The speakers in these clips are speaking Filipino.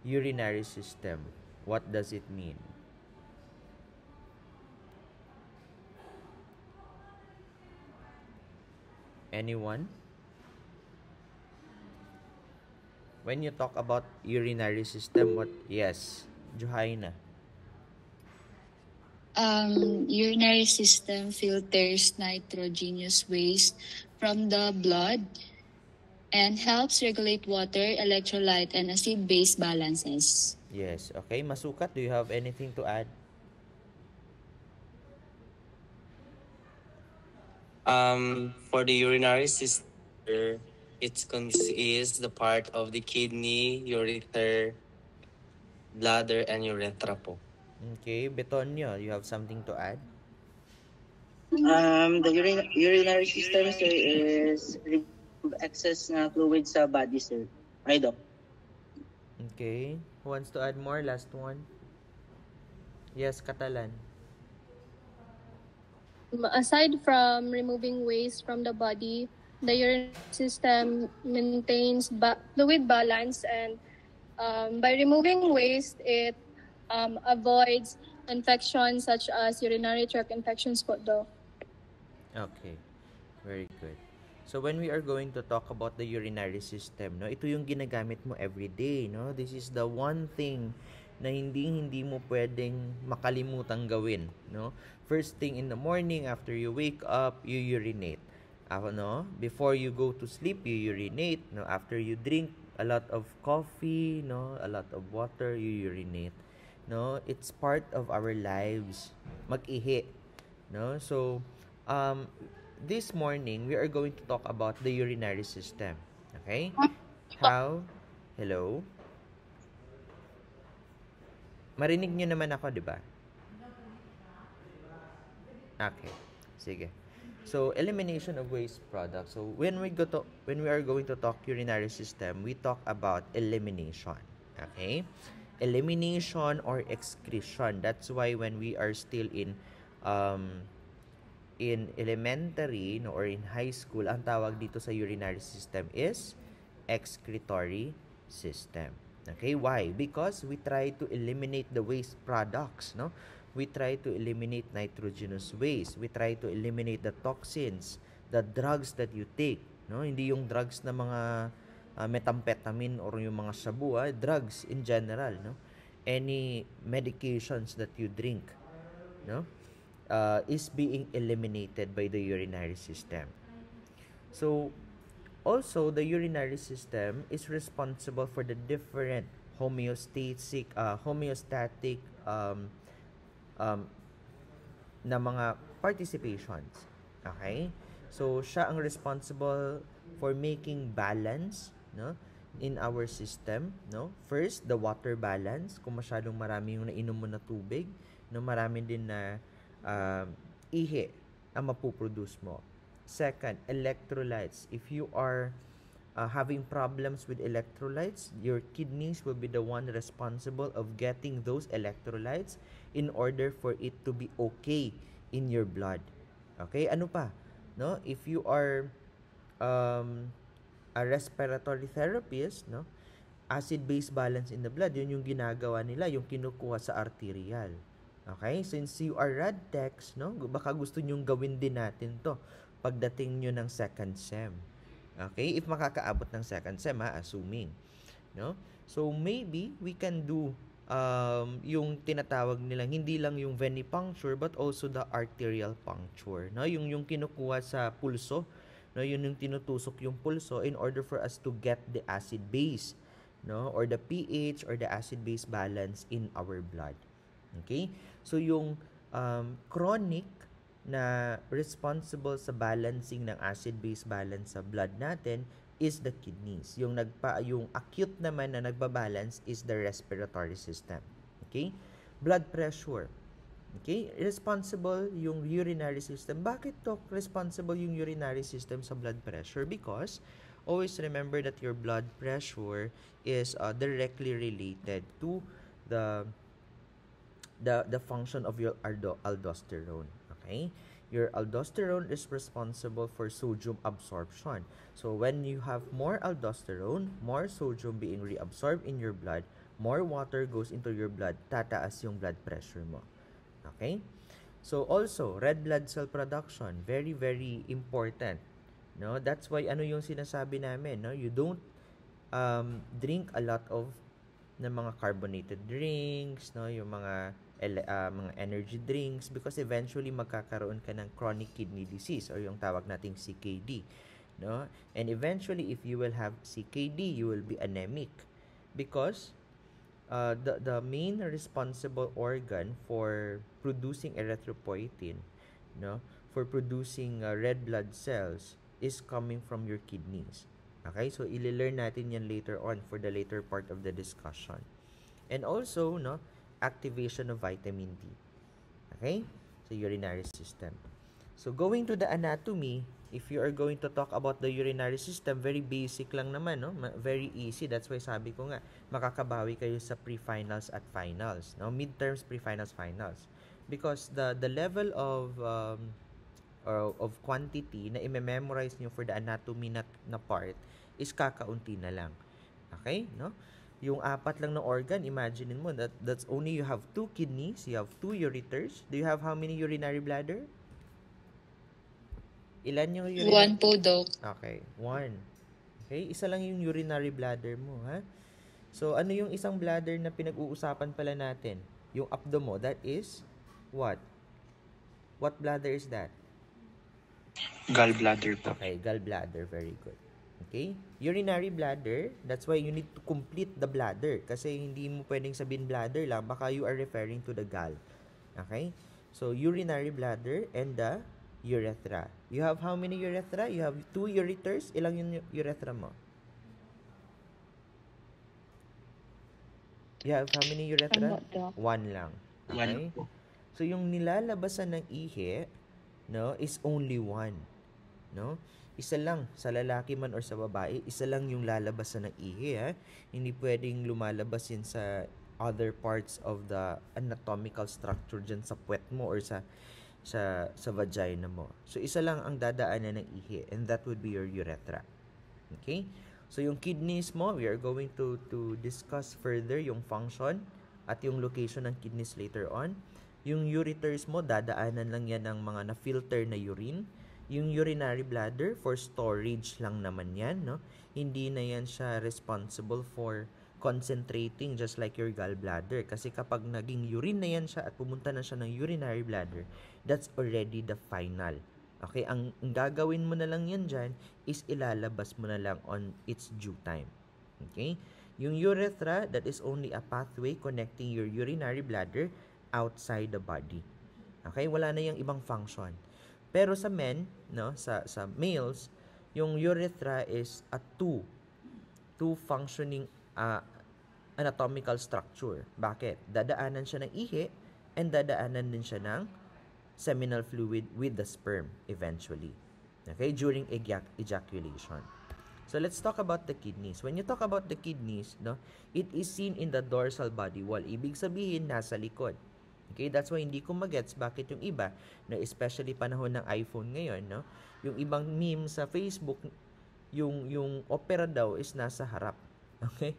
urinary system. What does it mean? Anyone? When you talk about urinary system, what? Yes, Johaina. Urinary system filters nitrogenous waste from the blood and helps regulate water, electrolyte, and acid-base balances. Yes, okay. Masukat, do you have anything to add? For the urinary system, it consists the part of the kidney, ureter, bladder, and urethra po. Okay, Betonyo, you have something to add? The urinary system, sir, is remove excess na fluid sa body, sir. Ay, doc. Okay. Who wants to add more? Last one. Yes, Catalan. Aside from removing waste from the body, the urinary system maintains fluid balance, and by removing waste, it avoids infections such as urinary tract infections po daw. Okay. Very good. So when we are going to talk about the urinary system, no, ito yung ginagamit mo every day, no? This is the one thing na hindi mo pwedeng makalimutang gawin, no? First thing in the morning after you wake up, you urinate. No? Before you go to sleep, you urinate, no? After you drink a lot of coffee, no, a lot of water, you urinate. No, it's part of our lives. Mag-ihi, no? So, um, this morning, we are going to talk about the urinary system. Okay? How? Hello? Marinig nyo naman ako, di ba? Okay. Sige. So, elimination of waste products. So, when we are going to talk urinary system, we talk about elimination. Okay? Elimination or excretion. That's why when we are still in elementary, no, or in high school, ang tawag dito sa urinary system is excretory system. Okay, why? Because we try to eliminate the waste products, no? We try to eliminate nitrogenous waste. We try to eliminate the toxins, the drugs that you take, no? Hindi yung drugs na mga methamphetamine or yung mga shabu, drugs in general, no? Any medications that you drink, no? Is being eliminated by the urinary system. So, also, the urinary system is responsible for the different homeostatic um, na mga participations. Okay? So, siya ang responsible for making balance, no, in our system, no? First, the water balance. Kung masyadong marami yung nainom mo na tubig, no, marami din na ihi ang mapuproduce mo. Second, electrolytes. If you are having problems with electrolytes, your kidneys will be the one responsible of getting those electrolytes in order for it to be okay in your blood. Okay? Ano pa? No? If you are a respiratory therapist, no? Acid-base balance in the blood, yun yung ginagawa nila, yung kinukuha sa arterial. Okay? Since you are rad techs, no? Baka gusto nyong gawin din natin to pagdating nyo ng second sem. Okay? If makakaabot ng second sem, assuming. No? So, maybe we can do yung tinatawag nilang hindi lang yung venipuncture but also the arterial puncture, no? Yung kinukuha sa pulso, no? Yun yung tinutusok yung pulso in order for us to get the acid base, no, or the pH or the acid base balance in our blood. Okay? So yung chronic na responsible sa balancing ng acid base balance sa blood natin is the kidneys. Yung acute naman na nagbabalance is the respiratory system. Okay? Blood pressure. Okay? Responsible yung urinary system. Bakit to responsible yung urinary system sa blood pressure? Because always remember that your blood pressure is directly related to the function of your aldosterone. Okay? Your aldosterone is responsible for sodium absorption. So when you have more aldosterone, more sodium being reabsorbed in your blood, more water goes into your blood, tataas yung blood pressure mo. Okay? So also, red blood cell production, very very important. No, that's why ano yung sinasabi namin, no? You don't drink a lot of ng mga carbonated drinks, no, yung mga energy drinks, because eventually magkakaroon ka ng chronic kidney disease or yung tawag nating CKD, no? And eventually if you will have CKD, you will be anemic because the main responsible organ for producing erythropoietin, no, for producing red blood cells is coming from your kidneys. Okay, so i-learn natin yan later on for the later part of the discussion. And also, no, activation of vitamin D. Okay, so urinary system. So going to the anatomy, if you are going to talk about the urinary system, very basic lang naman, no? Very easy. That's why sabi ko nga, makakabawi kayo sa pre-finals at finals, no? Midterms, pre-finals, finals. Because the level of quantity na i-memorize nyo for the anatomy na part is kakaunti na lang. Okay, no? Yung 4 lang na organ, imaginein mo that's only you have 2 kidneys, you have 2 ureters. Do you have how many urinary bladder? Ilan yung urinary? 1 po, Doc. Okay, 1. Okay, isa lang yung urinary bladder mo, ha? So, ano yung isang bladder na pinag-uusapan pala natin? Yung abdomo, that is what? What bladder is that? Gallbladder po. Okay, gallbladder, very good. Okay? Urinary bladder, that's why you need to complete the bladder. Kasi hindi mo pwedeng sabihin bladder lang, baka you are referring to the gall. Okay? So, urinary bladder and the urethra. You have how many urethra? You have 2 ureters. Ilang yung urethra mo? You have how many urethra? 1 lang. Okay? So, yung nilalabasan ng ihi, no, is only 1. No? Isa lang sa lalaki man or sa babae, isa lang yung lalabasan ng ihi, ha? Hindi pwedeng lumalabas yun sa other parts of the anatomical structure dyan sa puwet mo or sa vagina mo. So, isa lang ang dadaanan ng ihi, and that would be your urethra. Okay? So, yung kidneys mo, we are going to discuss further yung function at yung location ng kidneys later on. Yung ureters mo, dadaanan lang yan ng mga na-filter na urine. Yung urinary bladder, for storage lang naman yan, no? Hindi na yan siya responsible for concentrating just like your gallbladder. Kasi kapag naging urine na yan siya at pumunta na siya ng urinary bladder, that's already the final. Okay, ang gagawin mo na lang yan dyan is ilalabas mo na lang on its due time. Okay? Yung urethra, that is only a pathway connecting your urinary bladder outside the body. Okay? Wala na yung ibang function. Pero sa men, no, sa males, yung urethra is a two functioning anatomical structure. Bakit? Dadaanan siya ng ihi and dadaanan din siya ng seminal fluid with the sperm eventually. Okay? During ejaculation. So let's talk about the kidneys. When you talk about the kidneys, no, it is seen in the dorsal body wall. Ibig sabihin, nasa likod. Okay, that's why hindi ko magets bakit yung iba, na especially panahon ng iPhone ngayon, no? Yung ibang meme sa Facebook, yung opera daw is nasa harap. Okay?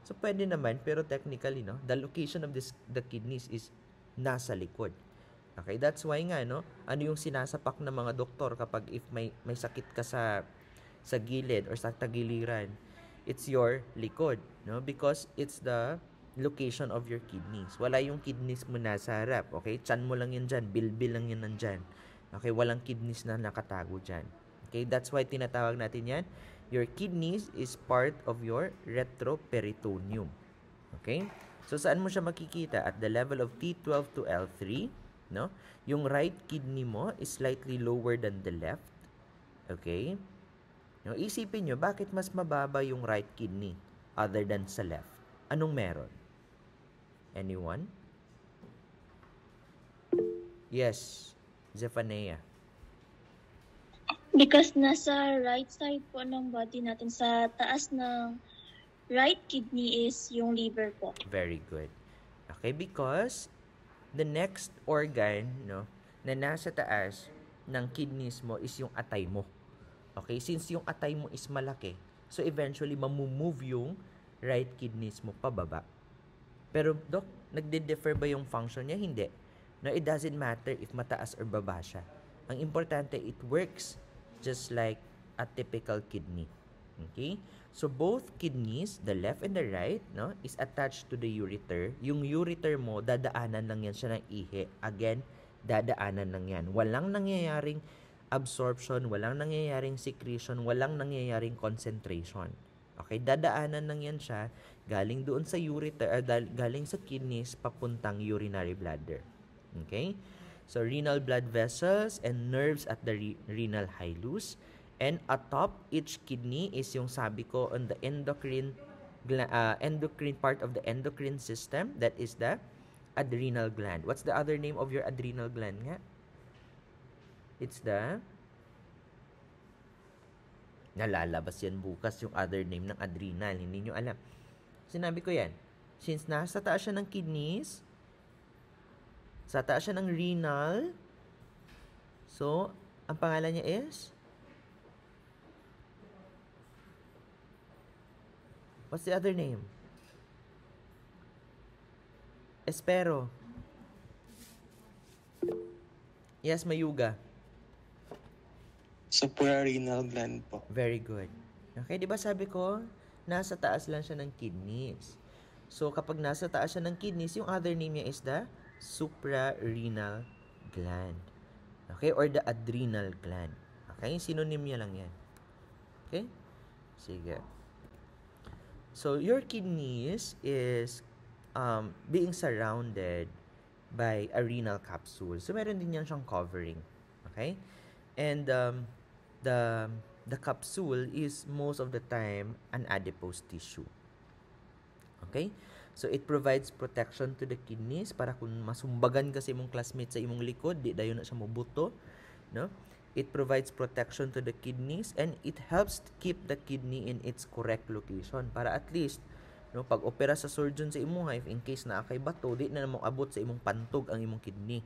So pwede naman, pero technically, no, the location of the kidneys is nasa likod. Okay, that's why nga, no, ano yung sinasapak ng mga doktor kapag if may sakit ka sa gilid or sa tagiliran, it's your likod, no? Because it's the location of your kidneys. Wala yung kidneys mo nasa harap, okay? Tiyan mo lang yan dyan, bilbil lang yan nandyan. Okay, walang kidneys na nakatago dyan. Okay, that's why tinatawag natin yan, your kidneys is part of your retroperitoneum. Okay? So, saan mo siya makikita? At the level of T12 to L3, no? Yung right kidney mo is slightly lower than the left. Okay? No, isipin nyo, bakit mas mababa yung right kidney other than sa left? Anong meron? Anyone? Yes, Zephania. Because nasa right side po ng body natin, sa taas ng right kidney is yung liver po. Very good. Okay, because the next organ, no, na nasa taas ng kidneys mo is yung atay mo. Okay, since yung atay mo is malaki, so eventually mamumove yung right kidneys mo pababa. Pero, Dok, nagdi-differ ba yung function niya? Hindi. No, it doesn't matter if mataas or baba siya. Ang importante, it works just like a typical kidney. Okay? So, both kidneys, the left and the right, no, is attached to the ureter. Yung ureter mo, dadaanan lang yan siya ng ihi. Again, dadaanan lang yan. Walang nangyayaring absorption, walang nangyayaring secretion, walang nangyayaring concentration. Okay? Dadaanan lang yan siya galing doon sa ureter, galing sa kidneys, papuntang urinary bladder. Okay? So, renal blood vessels and nerves at the renal hilus. And atop each kidney is yung sabi ko on the endocrine part of the endocrine system, that is the adrenal gland. What's the other name of your adrenal gland nga? It's the nalalabas yan bukas yung other name ng adrenal. Hindi nyo alam. Sinabi ko yan. Since nasa taas siya ng kidneys, sa taas siya ng renal, so, ang pangalan niya is what's the other name? Espero. Yes, Mayuga. Suprarenal gland po. Very good. Okay, di ba sabi ko, nasa taas lang siya ng kidneys. So, kapag nasa taas siya ng kidneys, yung other name niya is the suprarenal gland. Okay, or the adrenal gland. Okay, synonym niya lang yan. Okay? Sige. So, your kidneys is being surrounded by a renal capsule. So, meron din yan siyang covering. Okay? And the capsule is most of the time an adipose tissue. Okay? So, it provides protection to the kidneys para kung masumbagan kasi imong classmate sa imong likod, di dayon na siya mabuto. No? It provides protection to the kidneys and it helps to keep the kidney in its correct location para at least no, pag opera sa surgeon sa imong if in case na kay bato, di na namang abot sa imong pantog ang imong kidney.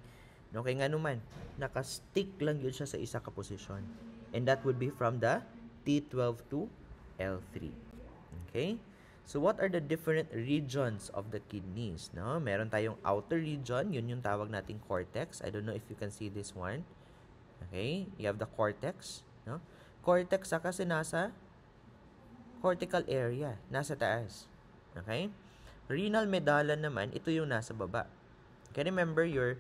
No, kay nga naman, naka-stick lang yun siya sa isa ka posisyon. And that would be from the T12 to L3. Okay? So, what are the different regions of the kidneys? No? Meron tayong outer region, yun yung tawag nating cortex. I don't know if you can see this one. Okay? You have the cortex. No? Cortex kasi nasa cortical area, nasa taas. Okay? Renal medulla naman, ito yung nasa baba. Okay, remember your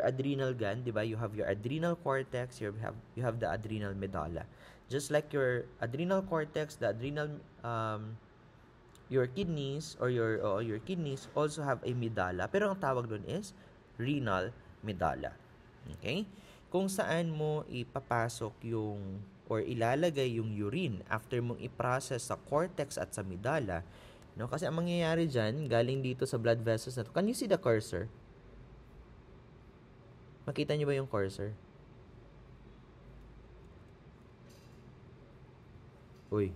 adrenal gland, di ba? You have your adrenal cortex, you have the adrenal medulla. Just like your adrenal cortex, the adrenal your kidneys or your kidneys also have a medulla, pero ang tawag doon is renal medulla. Okay? Kung saan mo ipapasok yung or ilalagay yung urine after mong i-process sa cortex at sa medulla. No? Kasi ang mangyayari dyan, galing dito sa blood vessels na to. Can you see the cursor? Makita niyo ba yung cursor? Uy,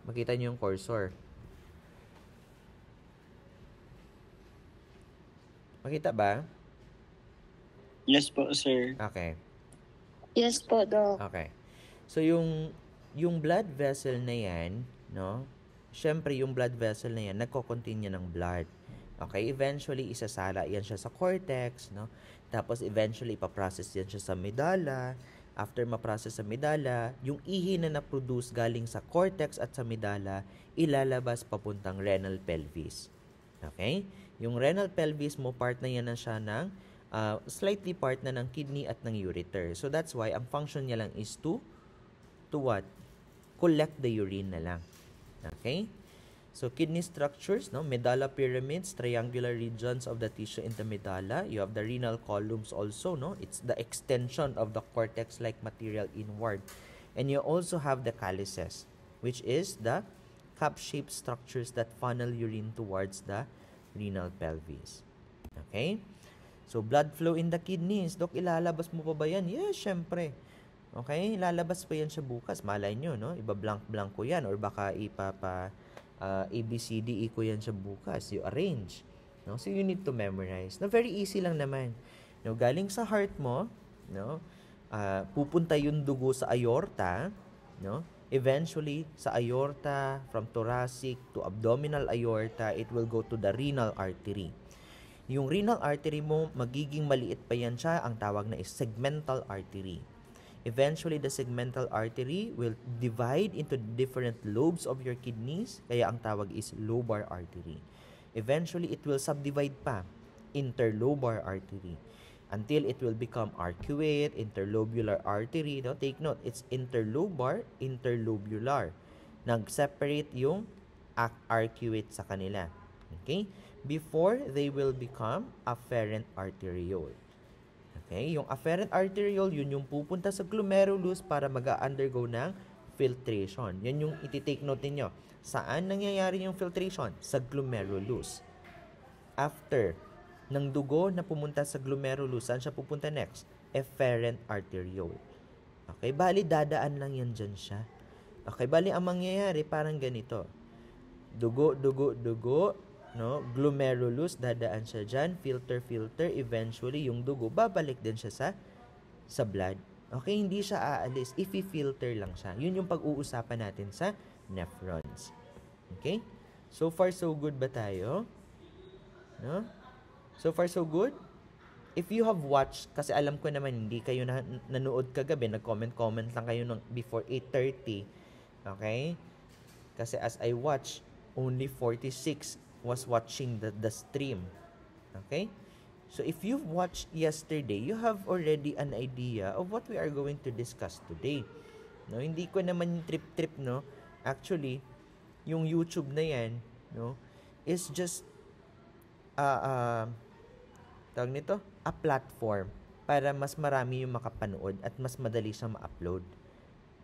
makita niyo yung cursor. Makita ba? Yes po, sir. Okay. Yes po, Doc. Okay. So, yung blood vessel na yan, no? Syempre, yung blood vessel na yan, nagko-contain yan ng blood. Okay? Eventually, isasala yan siya sa cortex, no? Tapos, eventually, ipaprocess yan siya sa medulla. After ma-process sa medulla, yung ihi na na-produce galing sa cortex at sa medulla, ilalabas papuntang renal pelvis. Okay? Yung renal pelvis mo, part na yan na siya ng slightly part na ng kidney at ng ureter. So, that's why, ang function niya lang is to what? Collect the urine na lang. Okay? So, kidney structures, no? Medulla pyramids, triangular regions of the tissue in the medulla. You have the renal columns also, no? It's the extension of the cortex-like material inward. And you also have the calyces, which is the cup-shaped structures that funnel urine towards the renal pelvis. Okay? So, blood flow in the kidneys. Dok, ilalabas mo pa ba yan? Yes, syempre. Okay? Ilalabas pa yan siya bukas. Malay nyo, no? Iba-blank-blank ko yan. Or baka ABCDE ko yan siya bukas. You arrange. No? So, you need to memorize. No, very easy lang naman. No, galing sa heart mo, no? Pupunta yung dugo sa aorta, no? Eventually, sa aorta, from thoracic to abdominal aorta, it will go to the renal artery. Yung renal artery mo, magiging maliit pa yan siya, ang tawag na is segmental artery. Eventually, the segmental artery will divide into different lobes of your kidneys, kaya ang tawag is lobar artery. Eventually, it will subdivide pa, interlobar artery, until it will become arcuate, interlobular artery. No? Take note, it's interlobar, interlobular. Nag-separate yung arcuate sa kanila. Okay? Before they will become afferent arteriole. Okay? Yung afferent arteriole, yun yung pupunta sa glomerulus para mag-undergo ng filtration. Yan yung iti-take note ninyo. Saan nangyayari yung filtration? Sa glomerulus. After ng dugo na pumunta sa glomerulus, saan siya pupunta next? Efferent arteriole. Okay, bali dadaan lang yan dyan siya. Okay, bali ang mangyayari parang ganito. Dugo, no? Glomerulus, dadaan siya dyan, filter, eventually yung dugo, babalik din siya sa blood. Okay, hindi siya aalis, i-filter lang siya. Yun yung pag-uusapan natin sa nephrons. Okay? So far, so good ba tayo? No? So far, so good? If you have watched, kasi alam ko naman hindi kayo nanood kagabi, nag-comment lang kayo before 8:30. Okay? Kasi as I watch, only 46 was watching the stream. Okay? So if you've watched yesterday, you have already an idea of what we are going to discuss today. No, hindi ko naman trip, no? Actually, yung YouTube na yan, no, is just tawag nito, a platform para mas marami yung makapanood at mas madali siyang ma-upload.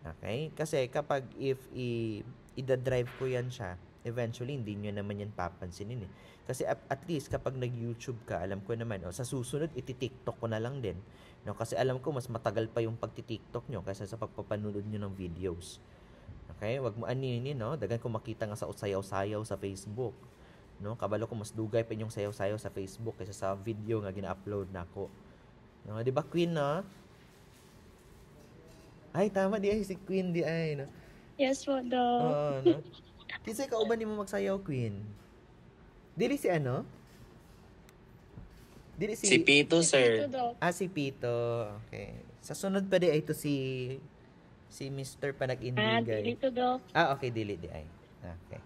Okay? Kasi kapag if i-drive ko yan siya, eventually hindi nyo naman yan papansinin eh. Kasi at least kapag nag-YouTube ka, alam ko naman, sa susunod iti-TikTok ko na lang din. No? Kasi alam ko mas matagal pa yung pagti-TikTok nyo kaysa sa pagpapanood nyo ng videos. Okay? Wag mo aninin, no? Dagan ko makita nga sa sayaw-sayaw sa Facebook. No, kabalo ko mas dugay pa yung sayaw-sayaw sa Facebook kaysa sa video nga gina-upload nako. No, di ba Queen, no? Ay, tama di ay si Queen di ay, no. Yes po, Doc. Oo, no. Kisay ka uban nimo magsayaw, Queen. Dili si ano? Dili Si Pito, sir. Ito, Doc. si Pito. Okay. Sa sunod pa di ay ito si Mr. Panag-Indigay. Dito, Doc. Okay, dili di ay. Okay.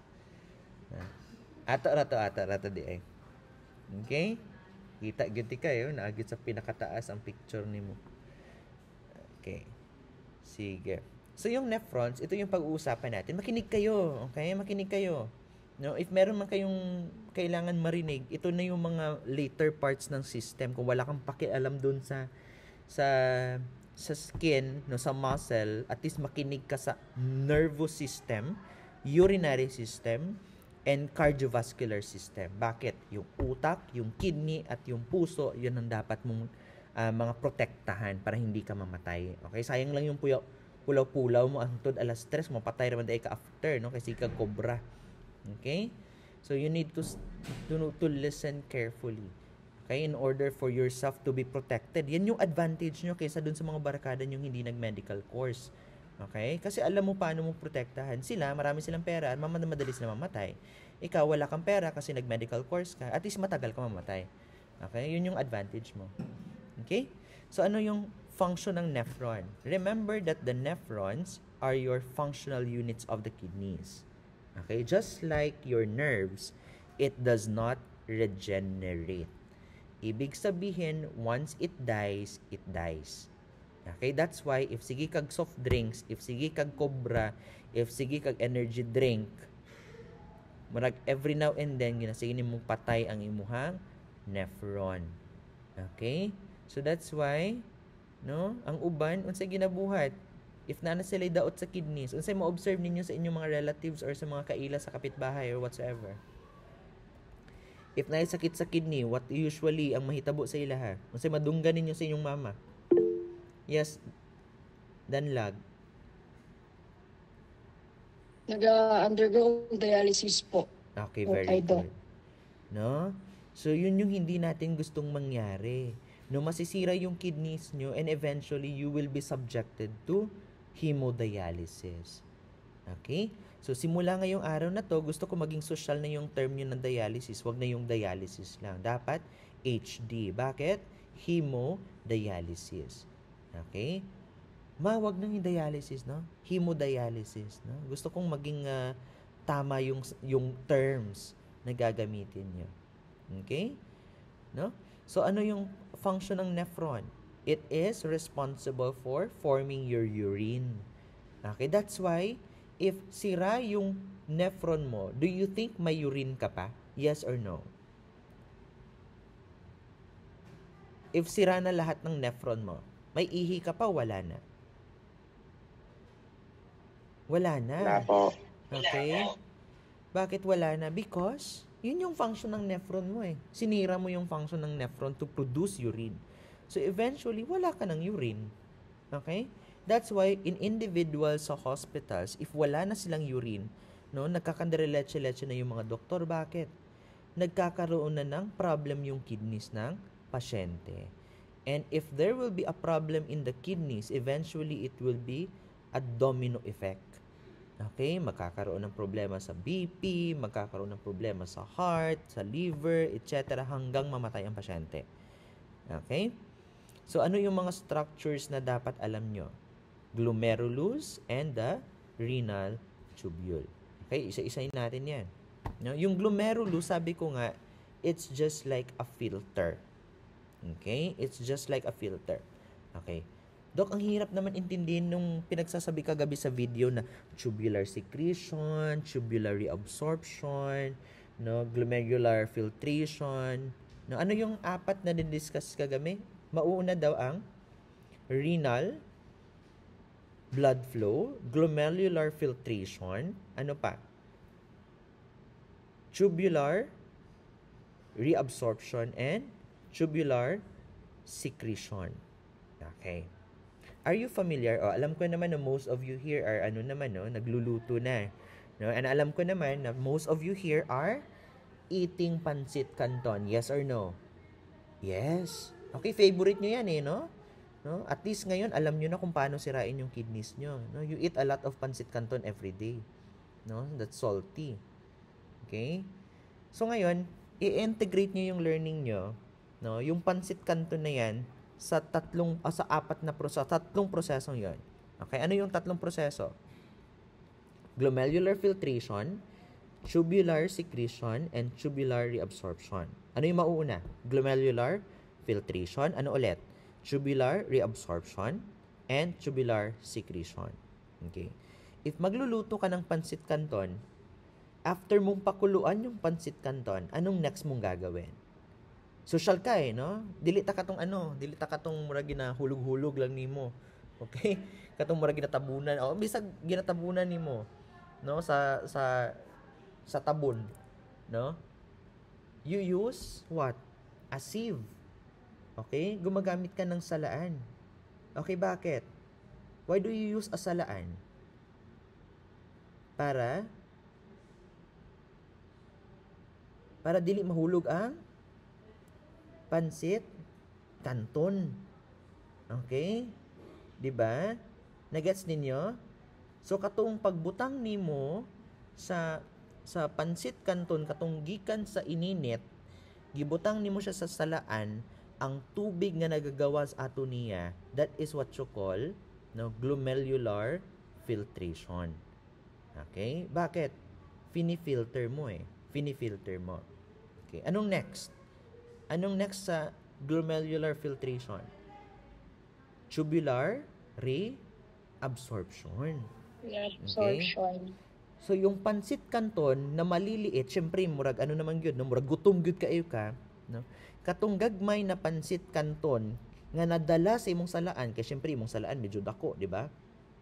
Ato rato di ay. Okay? Kita gyud ti kayo, naagit sa pinakataas ang picture nimo. Okay. Sige. So yung nephrons, ito yung pag-uusapan natin. Makinig kayo, okay? Makinig kayo. No, if meron man kayong kailangan marinig, ito na yung mga later parts ng system. Kung wala kang pakialam dun sa skin, no, sa muscle, at least makinig ka sa nervous system, urinary system, and cardiovascular system. Bakit? Yung utak, yung kidney, at yung puso, yun ang dapat mong mga protektahan para hindi ka mamatay. Okay? Sayang lang yung pulaw-pulaw mo antod alas 3, mapatay naman dahil ka after, no? Kasi ka cobra. Okay? So, you need to listen carefully. Okay? In order for yourself to be protected. Yan yung advantage nyo kaysa dun sa mga barkada nyo hindi nag-medical course. Okay? Kasi alam mo paano mo protektahan. Sila, marami silang pera, madali sila mamatay. Ikaw, wala kang pera kasi nag-medical course ka. At least matagal ka mamatay. Okay? Yun yung advantage mo. Okay? So, ano yung function ng nephron? Remember that the nephrons are your functional units of the kidneys. Okay? Just like your nerves, it does not regenerate. Ibig sabihin, once it dies, it dies. Okay, that's why if sige kag soft drinks, if sige kag cobra, if sige kag energy drink, murag every now and then ginasige nimo patay ang imuhang nephron. Okay? So that's why, no, ang uban unsay ginabuhat? If nana sila daot sa kidneys, unsay mo-observe ninyo sa inyong mga relatives or sa mga kaila sa kapitbahay or whatsoever? If naay sakit sa kidney, what usually ang mahitabo sa ilaha? Unsay madunggan ninyo sa inyong mama? Yes, Danlag. Nag-undergo dialysis po. Okay, very good. No? So, yun yung hindi natin gustong mangyari. No, masisira yung kidneys nyo and eventually you will be subjected to hemodialysis. Okay? So, simula ngayong araw na to, gusto ko maging social na yung term nyo ng dialysis. Huwag na yung dialysis lang. Dapat HD. Bakit? Hemodialysis. Okay? Wag nang yung dialysis, no? Hemodialysis, no? Gusto kong maging tama yung terms na gagamitin nyo. Okay? No? So, ano yung function ng nephron? It is responsible for forming your urine. Okay? That's why, if sira yung nephron mo, do you think may urine ka pa? Yes or no? If sira na lahat ng nephron mo, may ihi ka pa, wala na? Wala na. Wala po. Okay? Bakit wala na? Because, yun yung function ng nephron mo eh. Sinira mo yung function ng nephron to produce urine. So, eventually, wala ka ng urine. Okay? That's why, in individuals sa hospitals, if wala na silang urine, no, nagkakandare-leche-leche na yung mga doktor. Bakit? Nagkakaroon na ng problem yung kidneys ng pasyente. And if there will be a problem in the kidneys, eventually, it will be a domino effect. Okay? Magkakaroon ng problema sa BP, magkakaroon ng problema sa heart, sa liver, etc. hanggang mamatay ang pasyente. Okay? So, ano yung mga structures na dapat alam nyo? Glomerulus and the renal tubule. Okay? Isa-isahin natin yan. No? Yung glomerulus, sabi ko nga, it's just like a filter. Okay? It's just like a filter. Okay? Dok, ang hirap naman intindihin nung pinagsasabi kagabi sa video na tubular secretion, tubular reabsorption, no, glomerular filtration. No, ano yung apat na din-discuss kagabi? Mauuna daw ang renal, blood flow, glomerular filtration, ano pa? Tubular reabsorption and tubular secretion. Okay. Are you familiar? Alam ko naman na most of you here are nagluluto na. No? And alam ko naman na most of you here are eating pancit canton. Yes or no? Yes. Okay, favorite nyo yan no? No? At least ngayon, alam nyo na kung paano sirain yung kidneys nyo. No? You eat a lot of pancit canton every day. No? That's salty. Okay? So ngayon, i-integrate nyo yung learning nyo. No? Yung pancit canton na yan, sa tatlong prosesong yon. Okay, ano yung tatlong proseso? Glomerular filtration, tubular secretion, and tubular reabsorption. Ano yung mauuna? Glomerular filtration, ano ulit? Tubular reabsorption, and tubular secretion. Okay. If magluluto ka ng pancit canton, after mong pakuluan yung pancit canton, anong next mong gagawin? Social ka no? Dili ta katong murag na hulog-hulog lang nimo. Okay? Katong murag ginatabunan. Bisag ginatabunan nimo, no? Sa tabon, no? You use what? A sieve. Okay? Gumagamit ka ng salaan. Okay, bakit? Why do you use a salaan? Para dili mahulog ang pancit canton. Okay? 'Di ba? Nagets ninyo? So katong pagbutang nimo sa pancit canton katong gikan sa ininit, gibutang nimo siya sa salaan, ang tubig nga nagagawa sa ato niya, that is what you call glomerular filtration. Okay? Bakit? Fini-filter mo Fini-filter mo. Okay, anong next? Anong next sa glomerular filtration? Tubular reabsorption. Reabsorption. Okay? So, yung pancit canton na maliliit, syempre, murag naman yun, murag gutom yun kayo ka, no? Katong gagmay na pancit canton nga nadala sa imong salaan, kaya syempre, imong salaan medyo dako, di ba?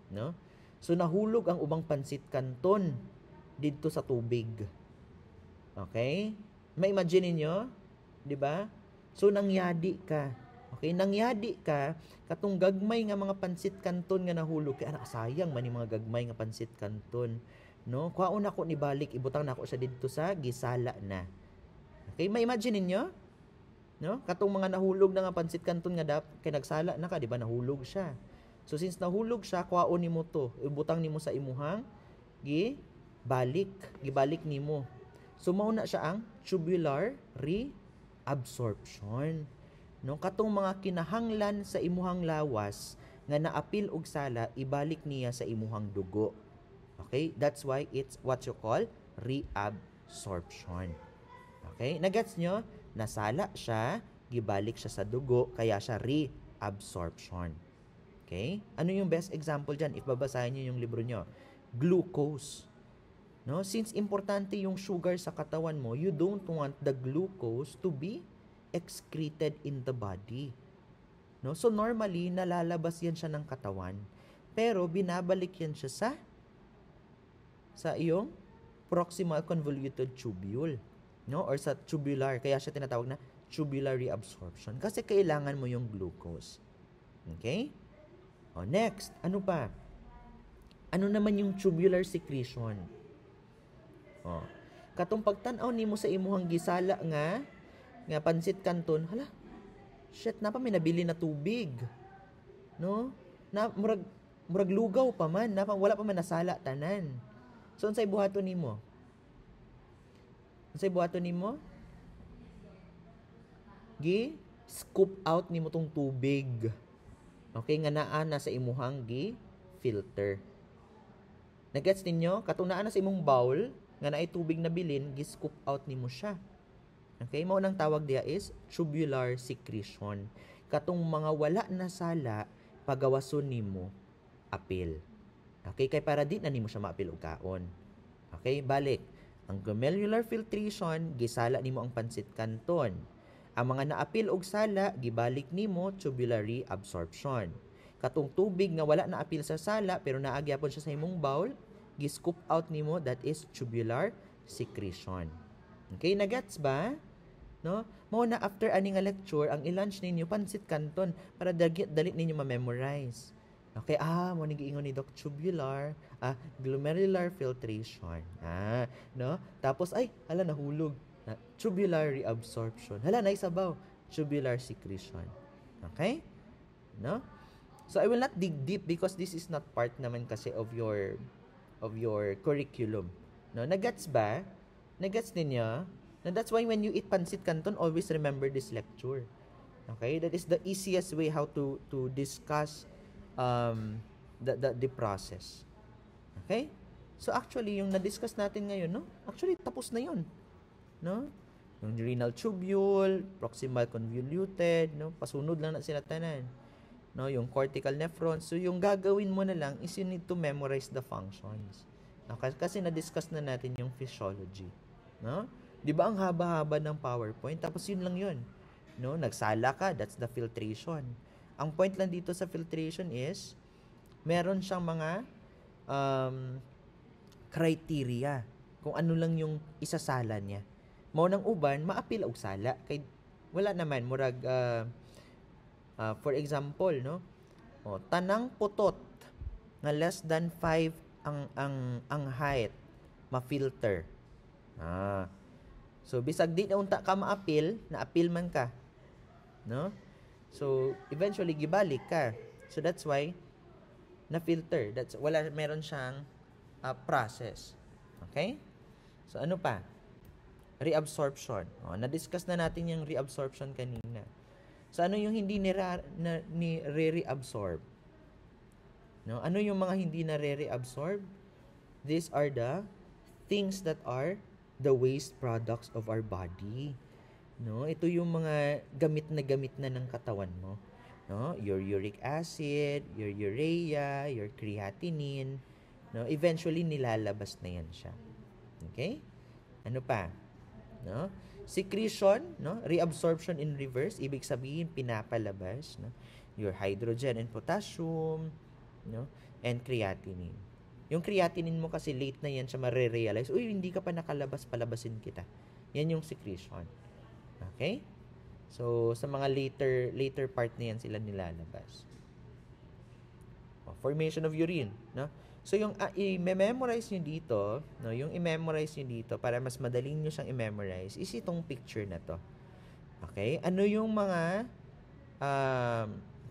No? So, nahulog ang ubang pancit canton dito sa tubig. Okay? Ma-imagine niyo, 'di ba? So nangyadi ka. Okay, nangyadi ka katong gagmay nga mga pancit canton nga nahulog kay anak sayang man ni mga gagmay nga pancit canton, no? Kuhaon nako ni balik ibutang nako siya didto sa gisala na. Okay, ma-imagine niyo, no? Katong mga nahulog na nga pancit canton nga kay nagsala na ka, 'di ba? Nahulog siya. So since nahulog siya, kuhaon nimo to, ibutang nimo sa imuhang gibalik nimo. So mao na siya ang tubular reabsorption. No, katong mga kinahanglan sa imuhang lawas nga naapil og sala, ibalik niya sa imuhang dugo. Okay? That's why it's what you call reabsorption. Okay? Nagets nyo? Nasala siya, gibalik siya sa dugo, kaya siya reabsorption. Okay? Ano yung best example dyan? If babasahin nyo yung libro nyo, glucose. No? Since importante yung sugar sa katawan mo, you don't want the glucose to be excreted in the body. No? So normally, nalalabas yan siya ng katawan. Pero binabalik yan siya sa iyong proximal convoluted tubule. No? Or sa tubular. Kaya siya tinatawag na tubular reabsorption. Kasi kailangan mo yung glucose. Okay? O, next, ano pa? Ano naman yung tubular secretion? O, katong pagtanaw nimo sa imuhang gisala nga pansit canton, hala, shit, na pa may nabili na tubig. No? Na murag lugaw pa man, wala pa man nasala tanan. So unsay buhaton nimo? Unsay buhaton nimo? Scoop out nimo tong tubig. Okay, nga naa na sa imuhang filter. Nagets ninyo? Katong naa na sa imong bowl, nga naay tubig na bilin, gi-scoop out nimo siya. Okay, mao nang tawag diya is tubular secretion. Katong mga wala na sala, pagawason nimo apil. Okay, kay para di na nimo siya maapil og kaon. Okay, balik. Ang glomerular filtration, gisala nimo ang pansit canton. Ang mga naapil og sala, gibalik nimo tubular reabsorption. Katong tubig nga wala na apil sa sala pero naagyapon siya sa imong bowl, gi-scoop out nimo, that is tubular secretion. Okay, nagets ba? No? Mao na after ani nga lecture, ang i-lunch ninyo pansit canton para dali ninyo ma-memorize. Okay, mo ning giingon ni Doc, tubular, glomerular filtration. No? Tapos hala nahulog. Tubular reabsorption. Hala naisabaw, tubular secretion. Okay? No? So I will not dig deep because this is not part naman kasi of your curriculum. No? Nagets ba? Nagets ninyo? And that's why when you eat pansit canton, always remember this lecture. Okay? That is the easiest way how to discuss the process. Okay? So actually, yung na-discuss natin ngayon, no? Actually, tapos na yun. No? Yung renal tubule, proximal convoluted, no? Pasunod lang na sila tanan. No? Yung cortical nephron. So yung gagawin mo na lang is you need to memorize the functions. Okay? Kasi na-discuss na natin yung physiology. No? 'Di ba ang haba-haba ng PowerPoint? Tapos yun lang yun. No? Nagsala ka, that's the filtration. Ang point lang dito sa filtration is meron siyang mga criteria kung ano lang yung isasala niya. Mao nang uban maapil og sala kay wala naman murag for example, no? Tanang putot nga less than 5 ang height ma-filter. So bisag di na unta ka maapil, naapil man ka. No? So eventually gibalik ka. So that's why na-filter. That's meron siyang process. Okay? So ano pa? Reabsorption. Na-discuss na natin yung reabsorption kanina. So ano yung hindi re-reabsorb? No? Ano yung mga hindi na re-reabsorb? These are the things that are the waste products of our body. No? Ito yung mga gamit na ng katawan mo. No? Your uric acid, your urea, your creatinine. No? Eventually nilalabas na yan siya. Okay? Ano pa? No? Secretion, no? Reabsorption in reverse, ibig sabihin pinapalabas, no? Your hydrogen and potassium, no? And creatinine. Yung creatinine mo kasi late na yan siya mare-realize, uy, hindi ka pa nakalabas, palabasin kita. Yan yung secretion. Okay? So, sa mga later part na yan sila nilalabas. Formation of urine, no? So, yung i-memorize nyo dito, no, yung i-memorize nyo dito para mas madaling nyo siyang i-memorize is itong picture na to. Okay? Ano yung mga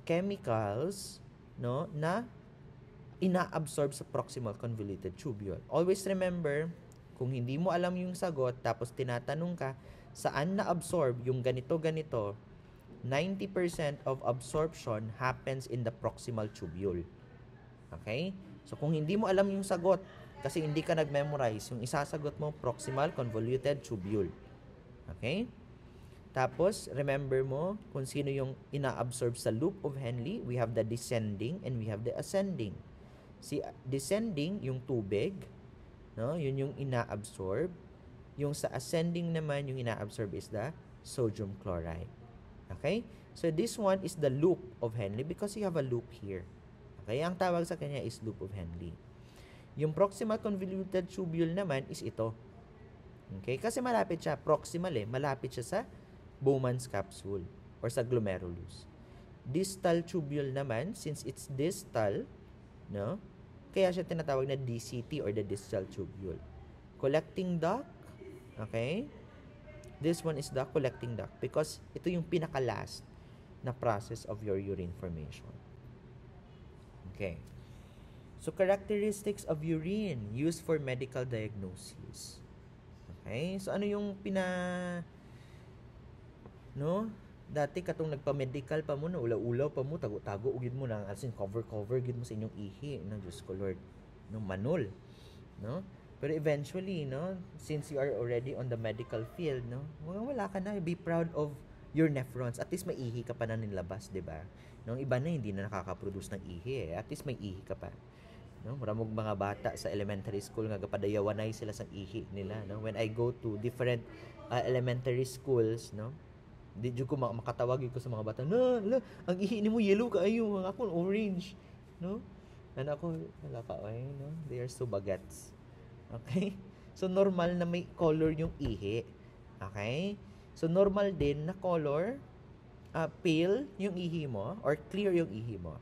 chemicals, no, na ina-absorb sa proximal convoluted tubule. Always remember, kung hindi mo alam yung sagot, tapos tinatanong ka, saan na-absorb yung ganito-ganito, 90% of absorption happens in the proximal tubule. Okay? So, kung hindi mo alam yung sagot, kasi hindi ka nag-memorize, yung isasagot mo, proximal convoluted tubule. Okay? Tapos, remember mo kung sino yung ina-absorb sa loop of Henle. We have the descending and we have the ascending. Si descending, yung tubig, no? Yun yung ina-absorb. Yung sa ascending naman, yung ina-absorb is the sodium chloride. Okay? So, this one is the loop of Henle because you have a loop here. Okay? Ang tawag sa kanya is loop of Henle. Yung proximal convoluted tubule naman is ito. Okay? Kasi malapit siya. Proximal malapit siya sa Bowman's capsule or sa glomerulus. Distal tubule naman, since it's distal, no? Kaya siya tinatawag na DCT or the distal tubule. Collecting duct, okay? This one is the collecting duct because ito yung pinaka-last na process of your urine formation. Okay. So, characteristics of urine used for medical diagnosis. Okay? So, ano yung no? Dati katong nagpa-medical pa mo, ulaw-ulaw pa mo, tago-tago, ugid mo na, as in cover, gid mo sa inyong ihi, no? Diyos ko Lord, no? Manol, no? Pero eventually, no? Since you are already on the medical field, no? Wala ka na, be proud of your nephrons. At least may ihi ka pa na nilabas, di ba? No? Iba na, hindi na nakaka-produce ng ihi, At least may ihi ka pa. No? Maramog mga bata sa elementary school nga gapadayawanay sila sa ihi nila, no? When I go to different elementary schools, no? Di jud ko makatawag ko sa mga bata, ang ihi nimo yellow kaayo, ang ako orange, no? Ano ako, wala pa, no? They are so bagets. Okay? So, normal na may color yung ihi. Okay? So, normal din na color, pale yung ihi mo, or clear yung ihi mo.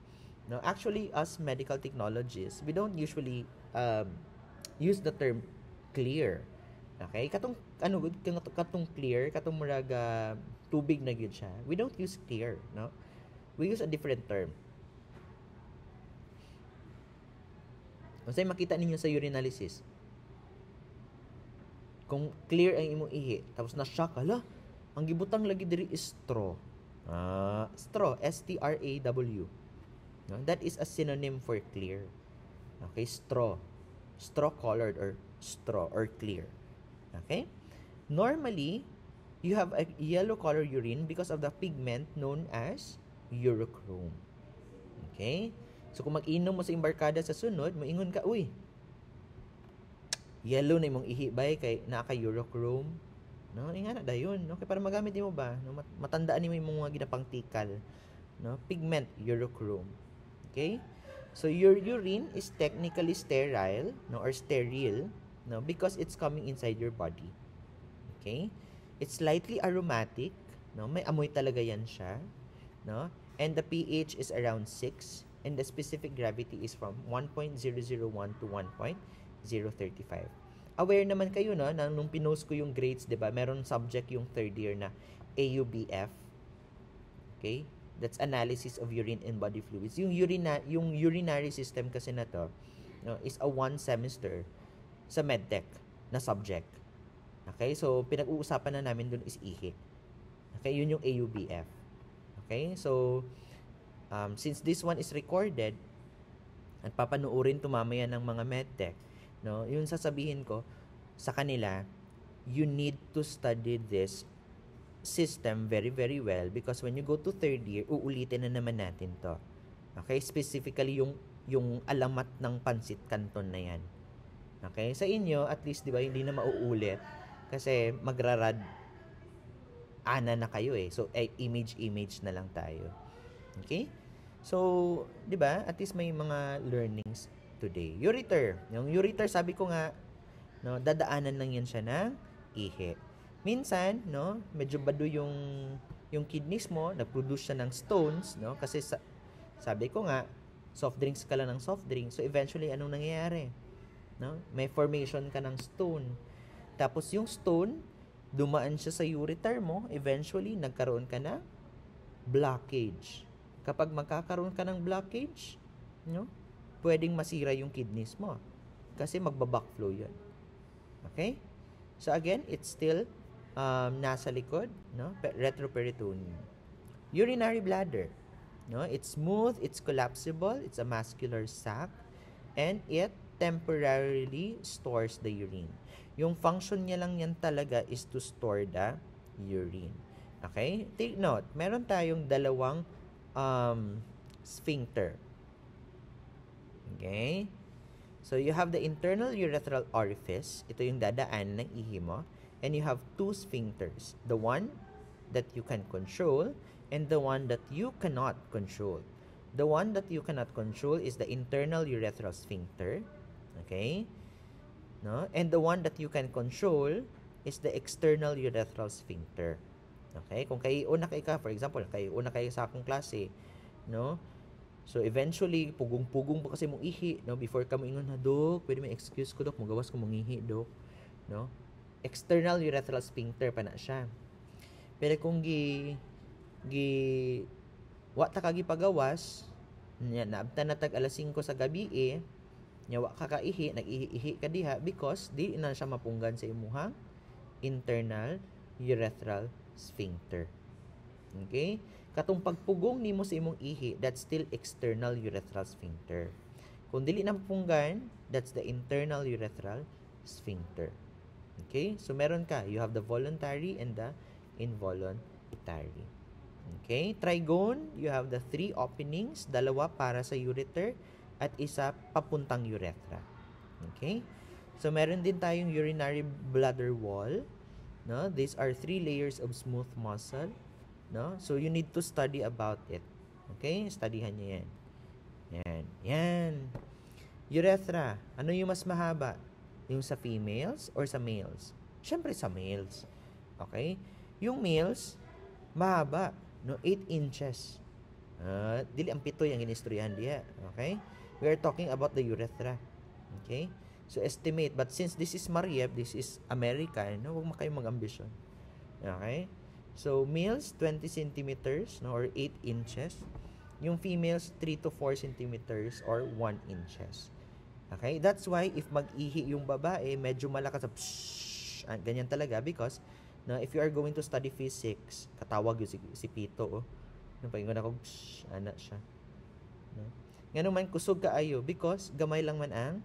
No? Actually, as medical technologists, we don't usually use the term clear. Okay? Katong clear, katong muraga tubig na gyud siya. We don't use clear, no? We use a different term. Unsay makita ninyo sa urinalysis? Kung clear ang imong ihi, tapos na-shock, ang gibutang lagi diri is straw. Straw, S-T-R-A-W. No? That is a synonym for clear. Okay, straw. Straw colored or straw or clear. Okay? Normally, you have a yellow color urine because of the pigment known as urochrome. Okay? So, kung mag-inom mo sa embarkada sa sunod, moingon ka, uy, yellow na imong ihibay kay naka-urochrome. No? Nga na dayon. Okay, para magamit mo ba? No? Matandaan mo yung mga ginapangtikal. No? Pigment, urochrome. Okay? So, your urine is technically sterile, no, or sterile, no, because it's coming inside your body. Okay? It's slightly aromatic, no? May amoy talaga yan siya, no? And the pH is around 6 and the specific gravity is from 1.001 to 1.035. Aware naman kayo, no, na nung pinost ko yung grades, 'di ba? Meron subject yung third year na AUBF. Okay? That's analysis of urine and body fluids. Yung urinary system kasi na to, no, is a 1 semester sa medtech na subject. Okay? So, pinag-uusapan na namin dun is ihi. Okay? Yun yung AUBF. Okay? So, since this one is recorded, at papanuorin to mamaya ng mga medtech, no, yun sasabihin ko sa kanila, you need to study this system very, very well because when you go to third year, uulitin na naman natin to. Okay? Specifically, yung alamat ng Pansit Canton na yan. Okay? Sa inyo, at least, di ba, hindi na mauulit kasi magrarad ana na kayo So, image na lang tayo. Okay? So, di ba, at least may mga learnings today. Ureter. Yung ureter, sabi ko nga, no, dadaanan lang yan siya ng ihi. Minsan, no, medyo bado yung kidneys mo, nag-produce siya ng stones, no, kasi sabi ko nga, soft drinks ka lang ng soft drinks. So, eventually, anong nangyayari? No? May formation ka ng stone. Tapos, yung stone, dumaan siya sa ureter mo, eventually, nagkaroon ka na blockage. Kapag magkakaroon ka ng blockage, no, pwedeng masira yung kidneys mo. Kasi magbabackflow yun. Okay? So again, it's still nasa likod, no? Retroperitoneum. Urinary bladder. No? It's smooth, it's collapsible, it's a muscular sac, and it temporarily stores the urine. Yung function niya lang yan talaga is to store the urine. Okay? Take note, meron tayong dalawang sphincter. Okay? So, you have the internal urethral orifice. Ito yung dadaan ng ihi mo. And you have two sphincters. The one that you can control and the one that you cannot control. The one that you cannot control is the internal urethral sphincter. Okay? No? And the one that you can control is the external urethral sphincter. Okay? Kung kayo una kayo ka, for example, kayo una kayo sa akong klase, no? So, eventually, pugong-pugong pa kasi mong ihi, no? Before ka mo ingon na, Dok, pwede may excuse ko, Dok, magawas ko mong ihi, Dok. No? External urethral sphincter pa na siya. Pero kung wa ta kagi pagawas, naabtan na tag alas 5 sa gabi wa ka kaihi, nag-ihi ka diha because di na siya mapunggan sa imuhang internal urethral sphincter. Okay? Katong pagpugong nimo sa imong ihi, that's still external urethral sphincter. Kung dili na mapunggan, that's the internal urethral sphincter. Okay? So meron ka, you have the voluntary and the involuntary. Okay? Trigone, you have the 3 openings, dalawa para sa ureter at isa papuntang urethra. Okay? So meron din tayong urinary bladder wall. No? These are 3 layers of smooth muscle. No? So you need to study about it. Okay? Studyhan niyo yan. Yan. Urethra. Ano yung mas mahaba? Yung sa females or sa males? Siyempre sa males. Okay? Yung males, mahaba. No? 8 inches. Dili ang 7 yung inistoryahan diya. Okay? We are talking about the urethra. Okay? So estimate. But since this is Marieb, this is American, no? Huwag makayong mag-ambisyon. Okay? So, males, 20 centimeters, no, or 8 inches. Yung females, 3 to 4 centimeters or 1 inches. Okay? That's why, if mag-ihi yung babae, medyo malakas na ganyan talaga because, no, if you are going to study physics, katawag yung si Pito, oh. Napaingon ako, anak siya. No? Nga naman, kusog kaayo because gamay lang man ang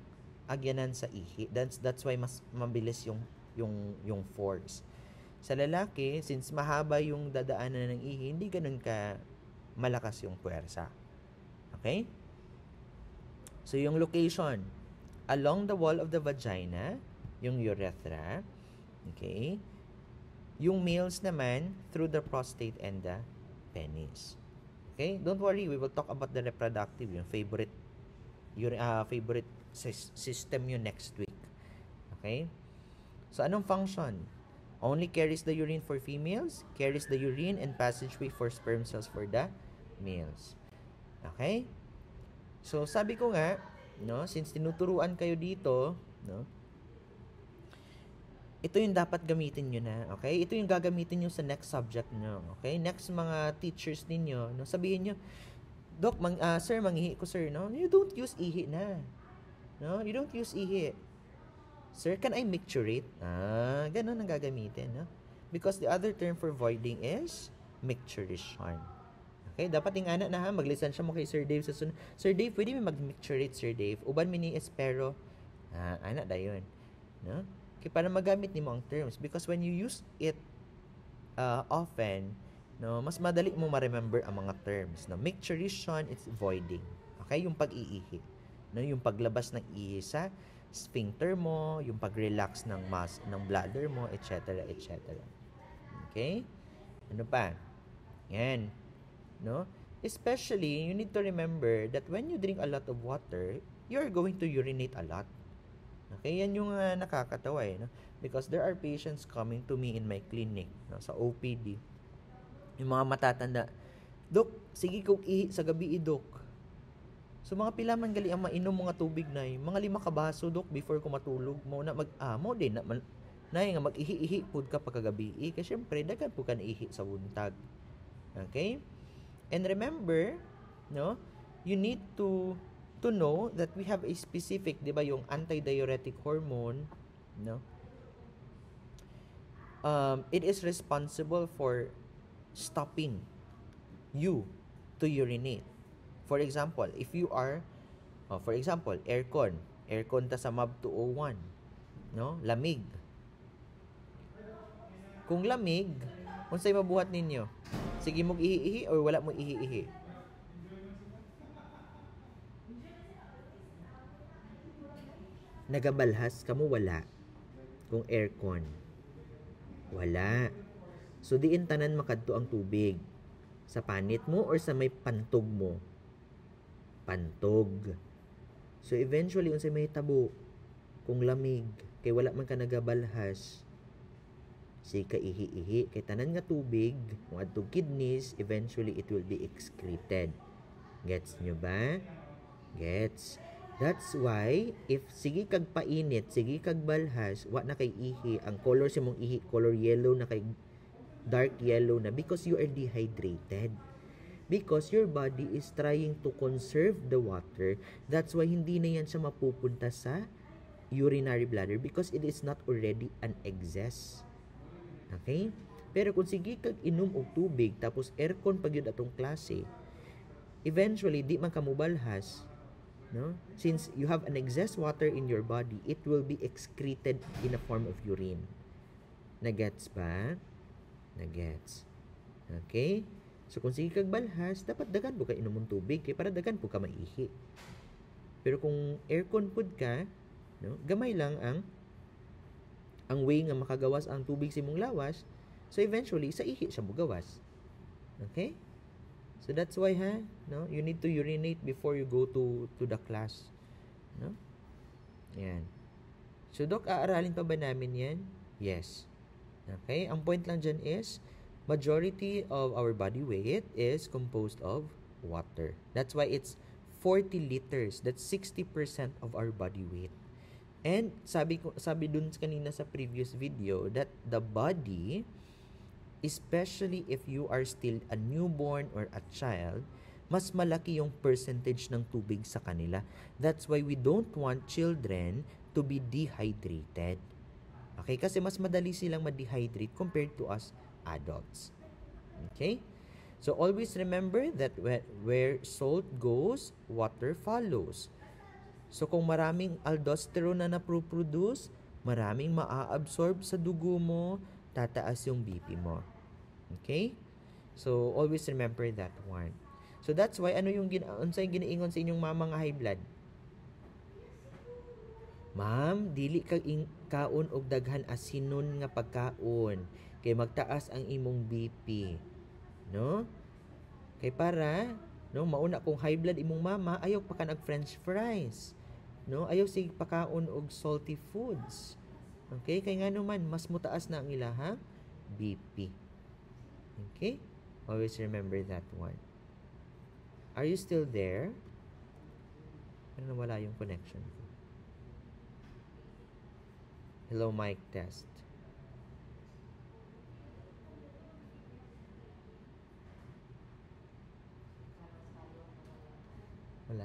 agyanan sa ihi. That's why mas mabilis yung force. Sa lalaki, since mahaba yung dadaanan ng ihi, hindi ganun ka malakas yung puwersa. Okay? So, yung location, along the wall of the vagina, yung urethra, okay? Yung males naman, through the prostate and the penis. Okay? Don't worry, we will talk about the reproductive, yung favorite system yun next week. Okay? So, anong function? Only carries the urine for females, carries the urine and passageway for sperm cells for the males. Okay? So, sabi ko nga, no, since tinuturuan kayo dito, no, ito yung dapat gamitin nyo na, okay? Ito yung gagamitin nyo sa next subject nyo, okay? Next mga teachers ninyo, no, sabihin nyo, Doc, sir, manghihi ko, sir, no? You don't use ihi na. No? You don't use ihi. Sir, can I micturate? Ganun ang gagamitin, no? Because the other term for voiding is micturition. Okay, dapat yung anak na ha, maglisansya mo kay Sir Dave sa sunod. Sir Dave, pwede may mag-micturate, Sir Dave. Uban mi ni espero. Anak da yun. No? Okay, para magamit ni mo ang terms. Because when you use it often, no, mas madali mo ma-remember ang mga terms. No? Micturition, it's voiding. Okay, yung pag-iihi. No? Yung paglabas ng ihi sa sphincter mo, yung pag-relax ng ng bladder mo, etc., etc. Okay? Ano pa? Yan. No? Especially, you need to remember that when you drink a lot of water, you're going to urinate a lot. Okay? Yan yung nakakatawa no? Because there are patients coming to me in my clinic, no? Sa OPD. Yung mga matatanda, Dok, sige kong ihi sa gabi, Dok. So mga pila man gali ang mainom mga tubig na mga 5 ka baso, Dok, before ko matulog mo na mag-amo din na nga mag-ihi-ihi pud ka pagkagabi. Kasi syempre daghan pud ka na ihi sa buntag. Okay? And remember, no, you need to to know that we have a specific, di ba, yung antidiuretic hormone, no? It is responsible for stopping you to urinate. For example, if you are, for example, aircon ta sa MAB 201, no? Lamig. Kung lamig, unsay mabuhat ninyo? Sige mong ihi-ihi or wala mo ihi-ihi? Nagabalhas kamo wala. Kung aircon, wala. So diin tanan makadto ang tubig. Sa panit mo or sa may pantog mo? Pantog. So eventually unsay may tabo kung lamig kay wala man ka nagabalhas. Say ka ihi-ihi kay tanan nga tubig kung adtong kidneys, eventually it will be excreted. Gets nyo ba? Gets. That's why if sige kag painit, sige kag balhas, wa na kay ihi, ang color sa mong ihi color yellow na kay dark yellow na because you are dehydrated. Because your body is trying to conserve the water. That's why hindi na yan siya mapupunta sa urinary bladder because it is not already an excess. Okay? Pero kung sige kag inom og tubig tapos aircon pag yun atong klase, eventually di man ka mobalhas, no? Since you have an excess water in your body, it will be excreted in a form of urine. Nagets ba? Nagets. Okay? So kung sige kag balhas, dapat dagan po ka inom ng tubig kay para dagan po ka maihi. Pero kung aircon pud ka, no, gamay lang ang way nga makagawas ang tubig sa imong lawas, so eventually sa ihi siya mogawas. Okay? So that's why no, you need to urinate before you go to the class. No? Yan. So Doc, aaralin pa ba namin yan? Yes. Okay? Ang point lang dyan is majority of our body weight is composed of water. That's why it's 40 liters. That's 60% of our body weight. And sabi dun kanina sa previous video that the body, especially if you are still a newborn or a child, mas malaki yung percentage ng tubig sa kanila. That's why we don't want children to be dehydrated. Okay? Kasi mas madali silang ma-dehydrate compared to us adults. Okay? So always remember that where salt goes, water follows. So kung maraming aldosterone na naproproduce, maraming maa-absorb sa dugo mo, tataas yung BP mo. Okay? So always remember that one. So that's why ano yung unsay ginaingon sa inyong mama nga high blood? Ma'am, dili kag kaon og daghan asinon nga pagkaon kay magtaas ang imong BP. No? Kay para no mauna kung high blood imong mama, ayaw pa ka nag french fries. No? Ayaw sig pakaon og salty foods. Okay? Kay nga naman mas mutaas na ang ilahang BP. Okay? Always remember that one. Are you still there? Ano wala yung connection ko? Hello, mic test. Wala.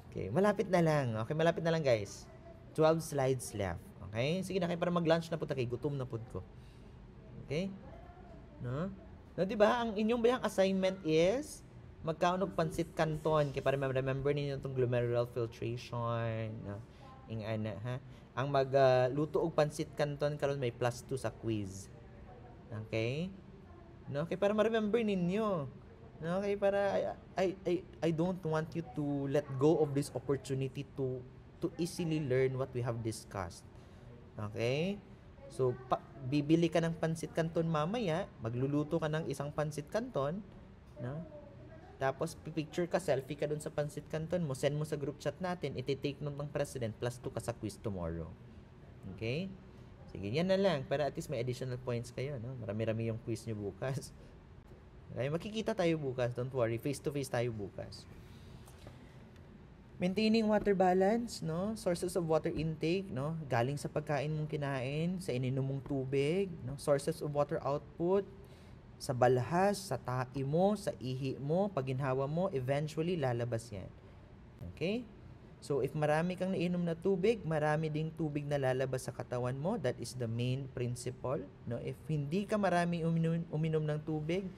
Okay, malapit na lang. Okay, malapit na lang guys. 12 slides left. Okay? Sige na kayo para mag-lunch na po ta kay gutom na po ko. Okay? No? No, di ba? Ang inyong bayang assignment is magkaon og pansit canton kay para remember ninyo itong glomerular filtration. No? Ha? Ang magluto og pansit canton karon may +2 sa quiz. Okay? No, kay para ma-remember ninyo. No, kay para I don't want you to let go of this opportunity to easily learn what we have discussed. Okay? So, bibili ka ng pansit canton mamaya, magluluto ka ng isang pansit canton, no? Tapos picture ka, selfie ka dun sa pansit canton mo, send mo sa group chat natin, iti-take note ng president +2 ka sa quiz tomorrow. Okay? Sige, yan na lang para at least may additional points kayo, no? Marami-rami yung quiz niyo bukas. Okay, makikita tayo bukas, don't worry, face to face tayo bukas. Maintaining water balance, no? Sources of water intake, no? Galing sa pagkain mong kinain, sa ininom mong tubig, no? Sources of water output, Sa balhas, sa tae mo, sa ihi mo, pag ginhawa mo, eventually lalabas yan. Okay? So, if marami kang nainom na tubig, marami ding tubig na lalabas sa katawan mo. That is the main principle. No? If hindi ka marami uminom ng tubig,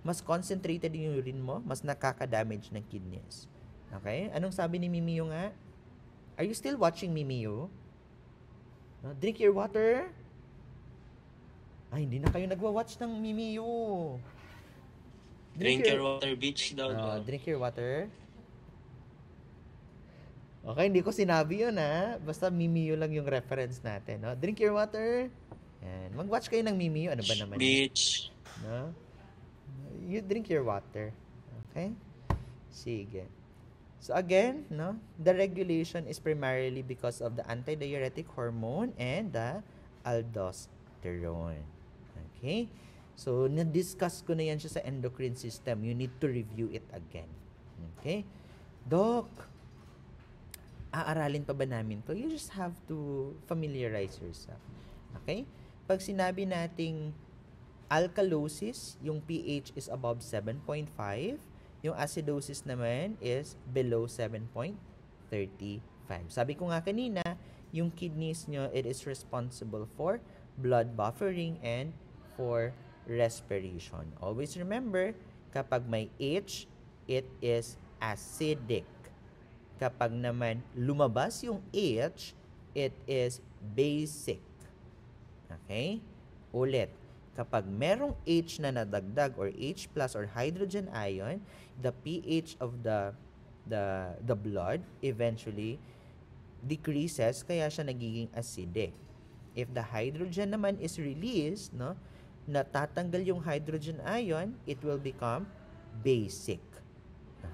mas concentrated yung urine mo, mas nakaka-damage ng kidneys. Okay? Anong sabi ni Mimiyo nga? Are you still watching Mimiyo? No? Drink your water. Ay, hindi na kayo nagwa-watch ng Mimiyo. Drink your water, bitch daw. Drink your water. Okay, hindi ko sinabi yun, ha? Basta Mimiyo lang yung reference natin, no? Drink your water. Yan. Mag-watch kayo ng Mimiyo. Ano ba naman? Bitch. No? You drink your water. Okay? Sige. So again, no? The regulation is primarily because of the antidiuretic hormone and the aldosterone. Okay? So, na-discuss ko na yan siya sa endocrine system. You need to review it again. Okay? Doc, aaralin pa ba namin to? You just have to familiarize yourself. Okay? Pag sinabi nating alkalosis, yung pH is above 7.5. Yung acidosis naman is below 7.35. Sabi ko nga kanina, yung kidneys nyo, it is responsible for blood buffering and for respiration. Always remember, kapag may H, it is acidic. Kapag naman lumabas yung H, it is basic. Okay? Ulit. Kapag merong H na nadagdag or H plus or hydrogen ion, the pH of the blood eventually decreases, kaya siya nagiging acidic. If the hydrogen naman is released, no, natatanggal yung hydrogen ion, it will become basic.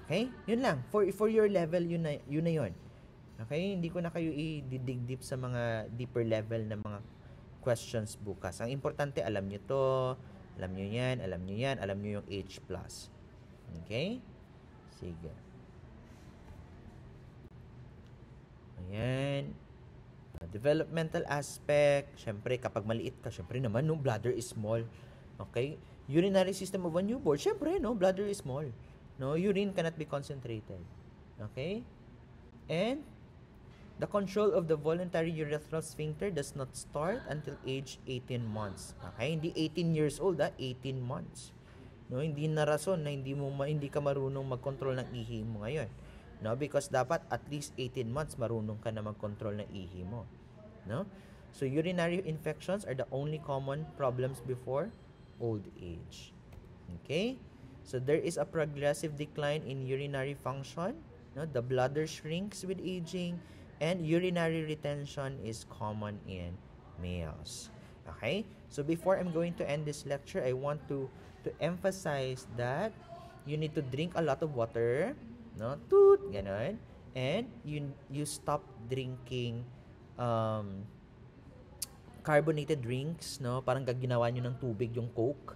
Okay? Yun lang. For your level, yun na yun. Okay? Hindi ko na kayo i-dig deep sa mga deeper level na mga questions bukas. Ang importante, alam nyo to, alam nyo yan, alam nyo yan, alam nyo yung H+. Okay? Sige. Ayan. Developmental aspect, syempre kapag maliit ka, syempre naman no, bladder is small. Okay? Urinary system of a newborn, syempre no, bladder is small. No, urine cannot be concentrated. Okay? And the control of the voluntary urethral sphincter does not start until age 18 months. Okay? Hindi 18 years old, 18 months. No, hindi na rason na hindi ka marunong mag-control ng ihi mo ngayon. No, because dapat at least 18 months marunong ka na mag-control ng ihi mo. No? So urinary infections are the only common problems before old age. Okay? So there is a progressive decline in urinary function. No? The bladder shrinks with aging and urinary retention is common in males. Okay? So before I'm going to end this lecture, I want to emphasize that you need to drink a lot of water, no? Toot, ganon. And you stop drinking carbonated drinks, no? Parang ginawa nyo ng tubig yung Coke.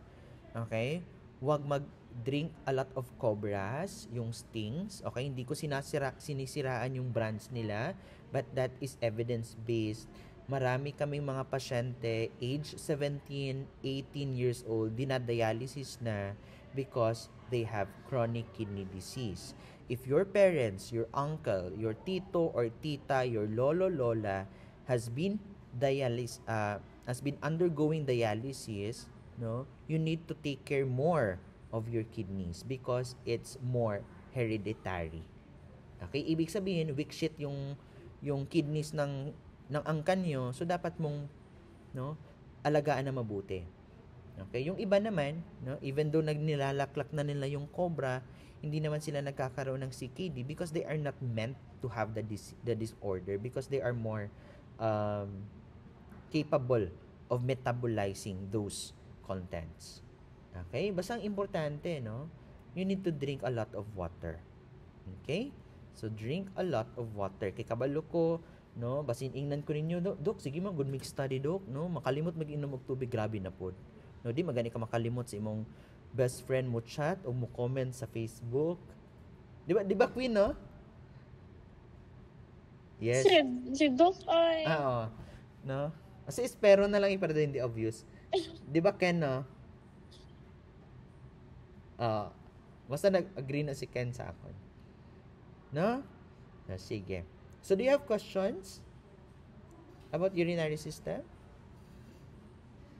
Okay? Huwag mag-drink a lot of Cobras, yung Stings. Okay? Hindi ko sinisiraan yung brands nila, but that is evidence-based. Marami kaming mga pasyente, age 17, 18 years old, dinadialysis na because they have chronic kidney disease. If your parents, your uncle, your tito or tita, your lolo, lola has been undergoing dialysis, no, you need to take care more of your kidneys because it's more hereditary. Okay, ibig sabihin weak shit yung kidneys ng angkan nyo, so dapat mong alagaan na mabuti. Okay, yung iba naman, no, even though nilalak na nila yung cobra, hindi naman sila nagkakaroon ng CKD because they are not meant to have the disorder because they are more capable of metabolizing those contents. Okay? Basta ang importante, no? You need to drink a lot of water. Okay? So, drink a lot of water. Kay kabalo ko, no? Basin ingnan ko ninyo, Dok, sige man, good mix study, Dok, no? Makalimot mag-inom og tubig, grabe na pod. No, di magani ka makalimot sa imong best friend mo chat o mo comment sa Facebook. Di ba Queen, no? Yes. Si Doc ay... Oo. No? Kasi espero na lang para hindi obvious. Di ba Ken, no? Basta nag-agree na si Ken sa akin. No? Sige. So, do you have questions about urinary system?